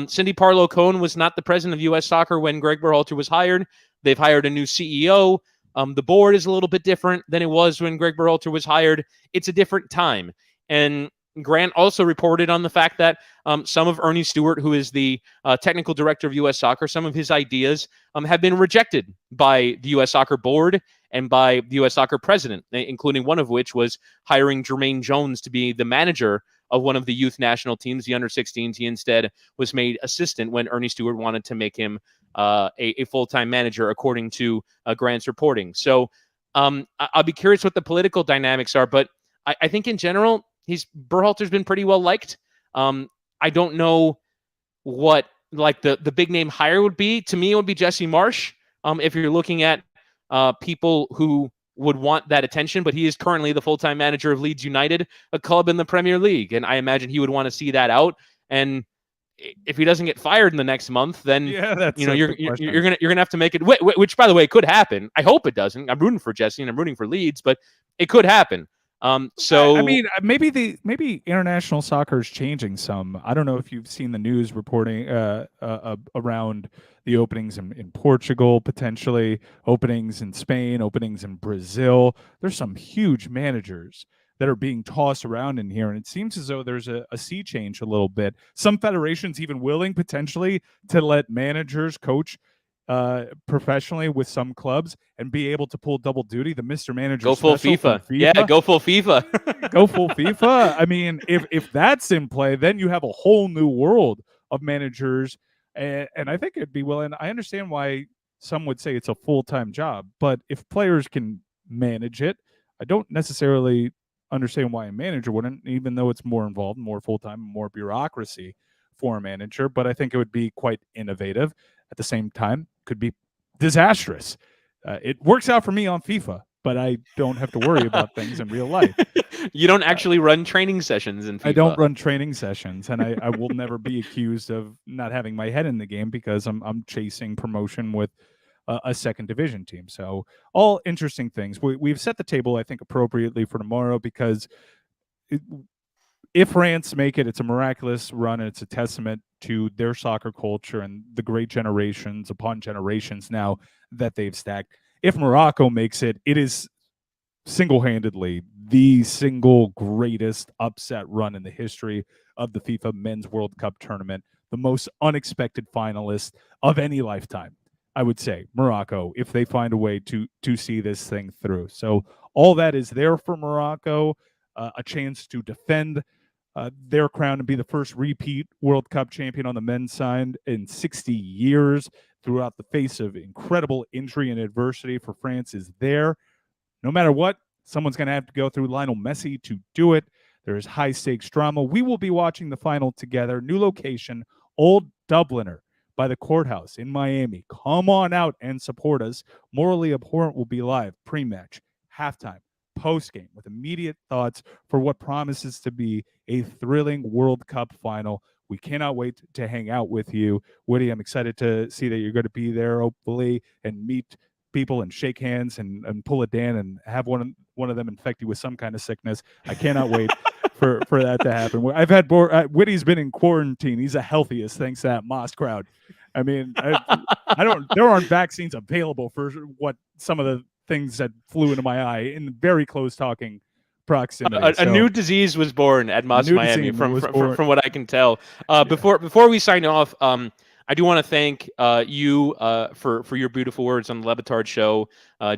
Cindy Parlow Cohn was not the president of U.S. soccer when Greg Berhalter was hired. They've hired a new CEO. The board is a little bit different than it was when Greg Berhalter was hired. It's a different time. And Grant also reported on the fact that some of Ernie Stewart, who is the technical director of U.S. soccer, some of his ideas have been rejected by the U.S. soccer board and by the U.S. soccer president, including one of which was hiring Jermaine Jones to be the manager of one of the youth national teams, the under-16s. He instead was made assistant when Ernie Stewart wanted to make him a full-time manager, according to Grant's reporting. So I'll be curious what the political dynamics are, but I think in general, Berhalter's been pretty well liked. I don't know what like the big name hire would be. To me, it would be Jesse Marsch. If you're looking at people who would want that attention, but he is currently the full-time manager of Leeds United, a club in the Premier League, and I imagine he would want to see that out. And if he doesn't get fired in the next month, then you're gonna have to make it. Which, by the way, could happen. I hope it doesn't. I'm rooting for Jesse and I'm rooting for Leeds, but it could happen. So I mean, maybe international soccer is changing some. I don't know if you've seen the news reporting around the openings in Portugal, potentially openings in Spain, openings in Brazil. There's some huge managers that are being tossed around in here, and it seems as though there's a sea change a little bit. Some federations even willing potentially to let managers coach professionally with some clubs and be able to pull double duty. The Mr. Manager go full FIFA. Yeah, go full FIFA. Go full FIFA. I mean, if that's in play, then you have a whole new world of managers, and I think it'd be willing. I understand why some would say it's a full-time job, but if players can manage it, I don't necessarily understand why a manager wouldn't, even though it's more involved, more full-time, more bureaucracy for a manager. But I think it would be quite innovative. At the same time, could be disastrous. It works out for me on FIFA, but I don't have to worry about things in real life. You don't actually run training sessions in FIFA. I don't run training sessions, and I will never be accused of not having my head in the game because I'm chasing promotion with a second division team. So all interesting things. We've set the table, I think, appropriately for tomorrow because if France make it, it's a miraculous run, and it's a testament to their soccer culture and the great generations upon generations now that they've stacked. If Morocco makes it, it is single-handedly the single greatest upset run in the history of the FIFA Men's World Cup tournament, the most unexpected finalist of any lifetime. I would say Morocco, if they find a way to see this thing through. So all that is there for Morocco, a chance to defend their crown and be the first repeat World Cup champion on the men's side in 60 years throughout the face of incredible injury and adversity for France is there. No matter what, someone's going to have to go through Lionel Messi to do it. There is high-stakes drama. We will be watching the final together. New location, Old Dubliner by the courthouse in Miami. Come on out and support us. Morally Abhorrent will be live pre-match, halftime, post-game with immediate thoughts for what promises to be a thrilling World Cup final. We cannot wait to hang out with you. Witty, I'm excited to see that you're going to be there, hopefully, and meet people and shake hands and pull a Dan and have one of them infect you with some kind of sickness. I cannot wait for that to happen. I've had Witty's been in quarantine. He's the healthiest thanks to that Moss crowd. I mean, there aren't vaccines available for what some of the things that flew into my eye in very close talking proximity. A new disease was born at Moss Miami, from what I can tell. Before we sign off, I do want to thank you for your beautiful words on the Levitard show,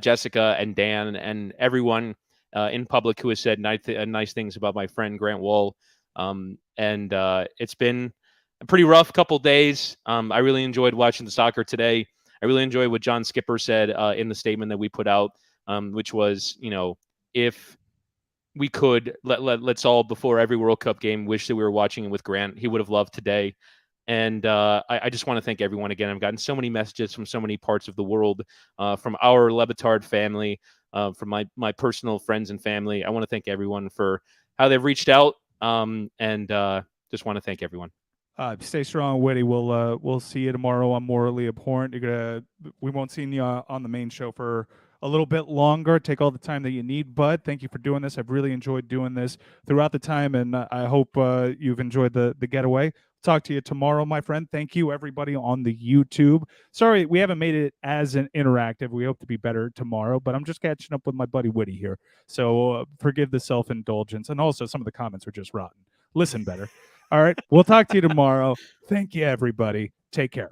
Jessica and Dan and everyone in public who has said nice things about my friend Grant Wall. And it's been a pretty rough couple days. I really enjoyed watching the soccer today. I really enjoy what John Skipper said in the statement that we put out, which was, if we could let's all, before every World Cup game, wish that we were watching it with Grant. He would have loved today. And I just want to thank everyone again. I've gotten so many messages from so many parts of the world, from our Le Batard family, from my personal friends and family. I want to thank everyone for how they've reached out, and just want to thank everyone. Stay strong, Witty. We'll see you tomorrow on Morally Abhorrent. We won't see you on the main show for a little bit longer. Take all the time that you need, bud. Thank you for doing this. I've really enjoyed doing this throughout the time, and I hope you've enjoyed the getaway. Talk to you tomorrow, my friend. Thank you, everybody on the YouTube. Sorry, we haven't made it as an interactive. We hope to be better tomorrow, but I'm just catching up with my buddy Witty here. So forgive the self-indulgence, and also some of the comments were just rotten. Listen better. All right, we'll talk to you tomorrow. Thank you, everybody. Take care.